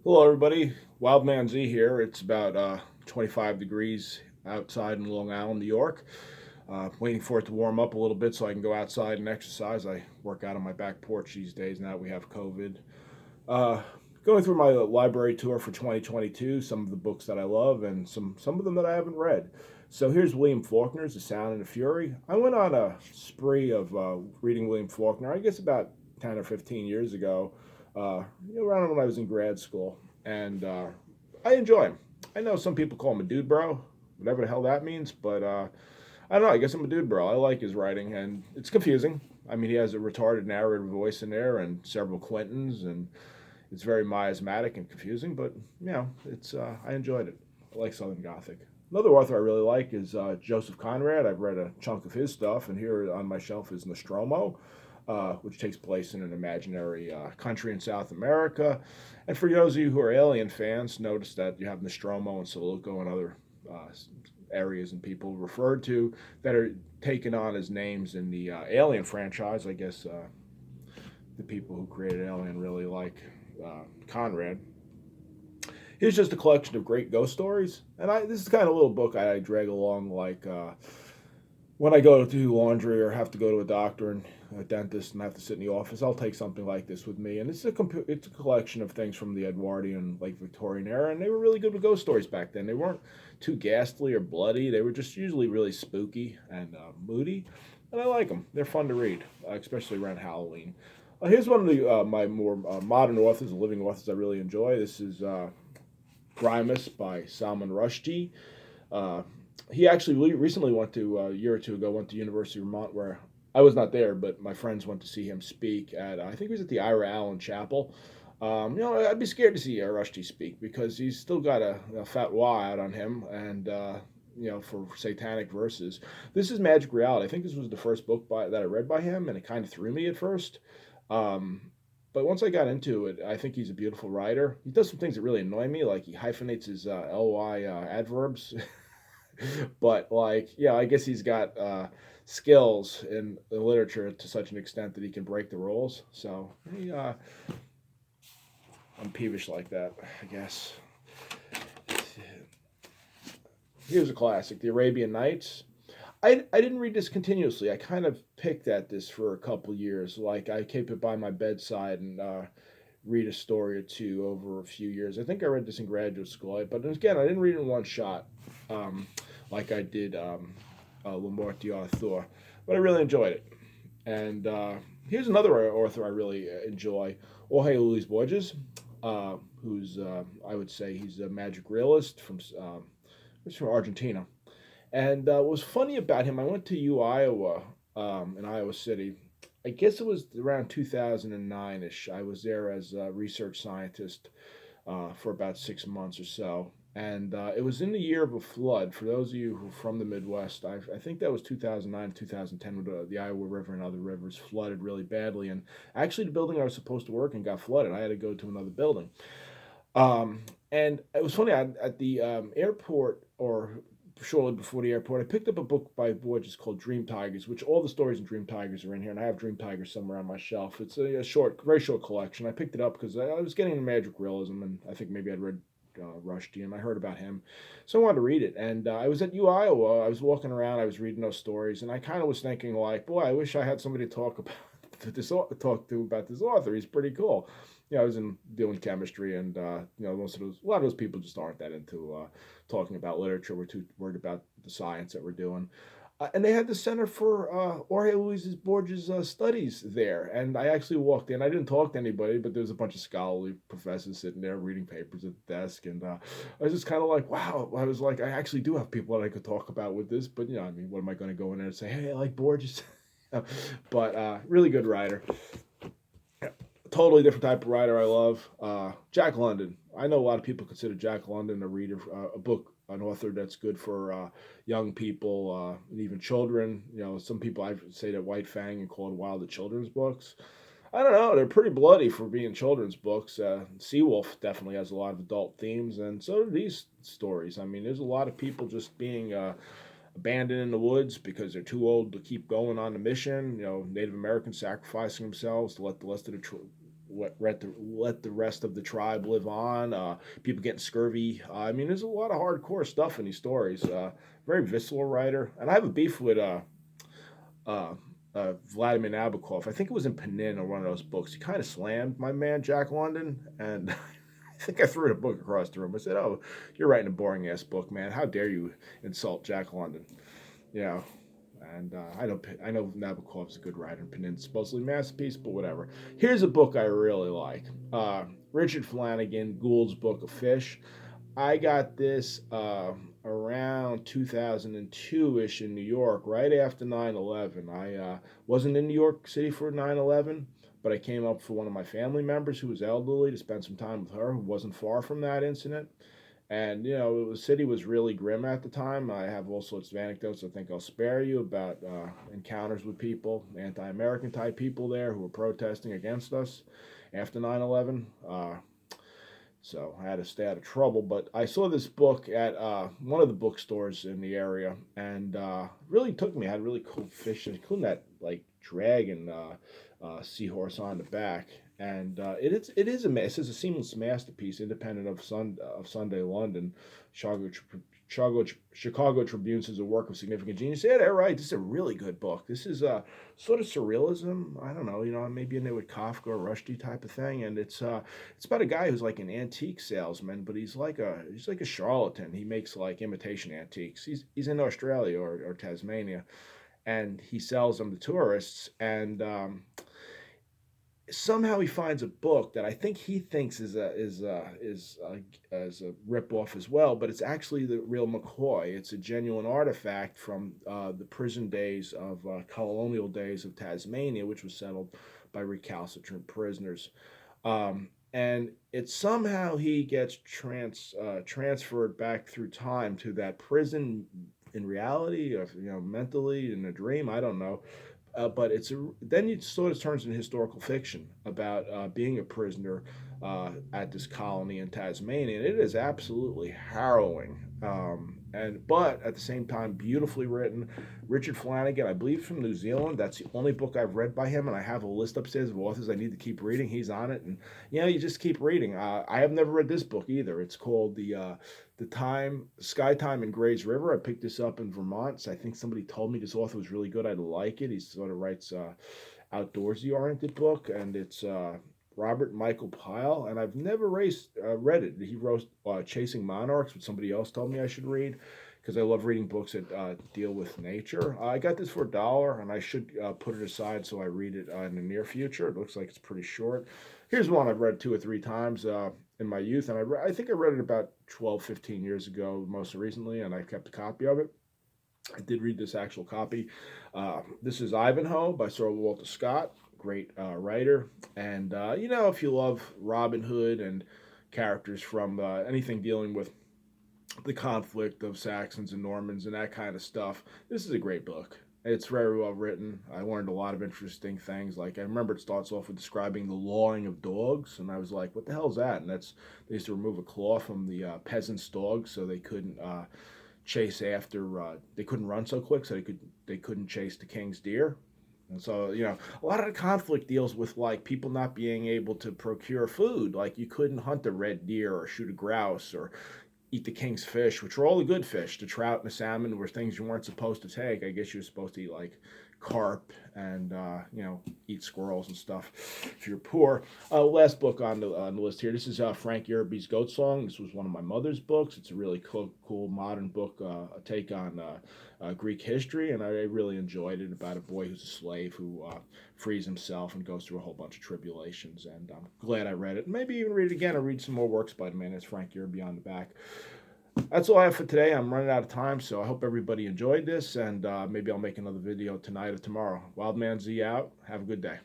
Hello, everybody. Wildman Z here. It's about 25 degrees outside in Long Island, New York. Waiting for it to warm up a little bit so I can go outside and exercise. I work out on my back porch these days now that we have COVID. Uh, Going through my library tour for 2022, some of the books that I love and some of them that I haven't read. So here's William Faulkner's The Sound and the Fury. I went on a spree of reading William Faulkner, I guess about 10 or 15 years ago, around when I was in grad school. And I enjoy him. I know some people call him a dude bro, whatever the hell that means, but I don't know. I guess I'm a dude bro. I like his writing, and it's confusing. I mean, he has a retarded narrator voice in there and several Quentins, and it's very miasmatic and confusing, but it's I enjoyed it. I like Southern Gothic. Another author I really like is Joseph Conrad. I've read a chunk of his stuff, and here on my shelf is Nostromo, which takes place in an imaginary country in South America. And for those of you who are Alien fans, notice that you have Nostromo and Suluco and other uh, areas and people referred to that are taken on as names in the Alien franchise. I guess the people who created Alien really like Conrad. Here's just a collection of great ghost stories, and this is kind of a little book I drag along like when I go to do laundry or have to go to a doctor and a dentist and have to sit in the office. I'll take something like this with me, and it's a collection of things from the Edwardian, like Victorian era, and they were really good with ghost stories back then. They weren't too ghastly or bloody. They were just usually really spooky and moody, and I like them. They're fun to read, especially around Halloween. Here's one of the my more modern authors, living authors I really enjoy. This is Grimace by Salman Rushdie. Uh, he actually recently went to a year or two ago went to University of Vermont where I was not there, but my friends went to see him speak at I think he was at the Ira Allen Chapel. I'd be scared to see Rushdie speak because he's still got a fat Y out on him, and for satanic verses. This is Magic Reality. I think this was the first book that I read by him, and it kind of threw me at first. Um, but once I got into it, I think he's a beautiful writer. He does some things that really annoy me, like he hyphenates his ly adverbs. But like, yeah, I guess he's got skills in the literature to such an extent that he can break the rules. So I'm peevish like that, I guess. Here's a classic, The Arabian Nights. I didn't read this continuously. I kind of picked at this for a couple years. Like I kept it by my bedside and read a story or two over a few years. I think I read this in graduate school, but again, I didn't read it in one shot um, like I did Le Morte d'Arthur, but I really enjoyed it. And here's another author I really enjoy, Jorge Luis Borges, who's I would say he's a magic realist he's from Argentina. And what was funny about him, I went to U Iowa in Iowa City. I guess it was around 2009 ish. I was there as a research scientist for about 6 months or so. And it was in the year of a flood. For those of you who are from the Midwest, I think that was 2009, 2010, when the Iowa River and other rivers flooded really badly. And actually, the building I was supposed to work in got flooded. I had to go to another building. And it was funny at the airport or shortly before the airport, I picked up a book by Borges called Dream Tigers, which all the stories in Dream Tigers are in here, and I have Dream Tigers somewhere on my shelf. It's a short, very short collection. I picked it up because I was getting into magic realism, and I think maybe I'd read Rushdie, and I heard about him, so I wanted to read it. And I was at U Iowa. I was walking around. I was reading those stories, and I kind of was thinking, like, boy, I wish I had somebody to talk about talk to about this author. He's pretty cool. I was doing chemistry, and a lot of those people just aren't that into talking about literature. We're too worried about the science that we're doing. And they had the Center for Jorge Luis Borges studies there. And I actually walked in. I didn't talk to anybody, but there was a bunch of scholarly professors sitting there reading papers at the desk. And I was just kind of like, wow. I was like, I actually do have people that I could talk about with this. But, I mean, what am I going to go in there and say, hey, I like Borges? But really good writer. Totally different type of writer I love. Jack London. I know a lot of people consider Jack London a reader, an author that's good for young people and even children. Some people I say that White Fang and called Wild the children's books. I don't know. They're pretty bloody for being children's books. Seawolf definitely has a lot of adult themes, and so do these stories. I mean, there's a lot of people just being abandoned in the woods because they're too old to keep going on the mission. Native Americans sacrificing themselves to let the rest of the let the rest of the tribe live on. People getting scurvy. I mean, there's a lot of hardcore stuff in these stories. Very visceral writer, and I have a beef with uh, Vladimir Nabokov. I think it was in Panin or one of those books. He kind of slammed my man Jack London, and I think I threw the book across the room. I said, "Oh, you're writing a boring ass book, man. How dare you insult Jack London?" You know. And I know Nabokov's a good writer, and Panin's supposedly masterpiece, but whatever. Here's a book I really like. Richard Flanagan, Gould's Book of Fish. I got this around 2002-ish in New York, right after 9/11. I wasn't in New York City for 9/11, but I came up for one of my family members who was elderly to spend some time with her, who wasn't far from that incident. And the city was really grim at the time. I have all sorts of anecdotes I think I'll spare you about encounters with people, anti-American type people there who were protesting against us after 9/11. So I had to stay out of trouble. But I saw this book at one of the bookstores in the area, and really took me. I had really cool fish, including that like dragon seahorse on the back. And it is a seamless masterpiece, independent of Sunday London. Chicago, Chicago Tribune says a work of significant genius. Yeah, they're right. This is a really good book. This is sort of surrealism. I don't know, maybe in there with Kafka or Rushdie type of thing. And it's about a guy who's like an antique salesman, but he's like a charlatan. He makes like imitation antiques. He's in Australia or Tasmania, and he sells them to tourists. And somehow he finds a book that I think he thinks is a rip off as well, but it's actually the real McCoy. It's a genuine artifact from the prison days of colonial days of Tasmania, which was settled by recalcitrant prisoners. And it's somehow he gets transferred back through time to that prison in reality, or mentally in a dream. I don't know. But then it sort of turns into historical fiction about being a prisoner at this colony in Tasmania, and it is absolutely harrowing. But at the same time, beautifully written. Richard Flanagan, I believe, from New Zealand. That's the only book I've read by him, and I have a list upstairs of authors I need to keep reading. He's on it, and you just keep reading. I have never read this book either. It's called Sky Time in Gray's River. I picked this up in Vermont. So I think somebody told me this author was really good. I'd like it. He sort of writes outdoorsy oriented book, and it's Robert Michael Pyle. And I've never read it. He wrote Chasing Monarchs, which somebody else told me I should read, because I love reading books that deal with nature. I got this for $1, and I should put it aside so I read it in the near future. It looks like it's pretty short. Here's one I've read 2 or 3 times in my youth, and I think I read it about 12, 15 years ago, most recently, and I kept a copy of it. I did read this actual copy. This is Ivanhoe by Sir Walter Scott, great writer. And, if you love Robin Hood and characters from anything dealing with the conflict of Saxons and Normans and that kind of stuff, this is a great book. It's very well written. I learned a lot of interesting things. Like, I remember it starts off with describing the lawing of dogs, and I was like, what the hell is that? And they used to remove a claw from the peasants' dogs so they couldn't chase after, they couldn't run so quick, so they couldn't chase the king's deer. And so, a lot of the conflict deals with like people not being able to procure food. Like, you couldn't hunt a red deer or shoot a grouse or eat the king's fish, which were all the good fish. The trout and the salmon were things you weren't supposed to take. I guess you were supposed to eat like carp and eat squirrels and stuff if you're poor. Last book on the list here. This is Frankie Irby's Goat Song. This was one of my mother's books. It's a really cool modern book, a take on Greek history, and I really enjoyed it, about a boy who's a slave who frees himself and goes through a whole bunch of tribulations. And I'm glad I read it. Maybe even read it again or read some more works by the man. It's Frankie Irby on the back. That's all I have for today. I'm running out of time, so I hope everybody enjoyed this, and maybe I'll make another video tonight or tomorrow. Wildman Z out. Have a good day.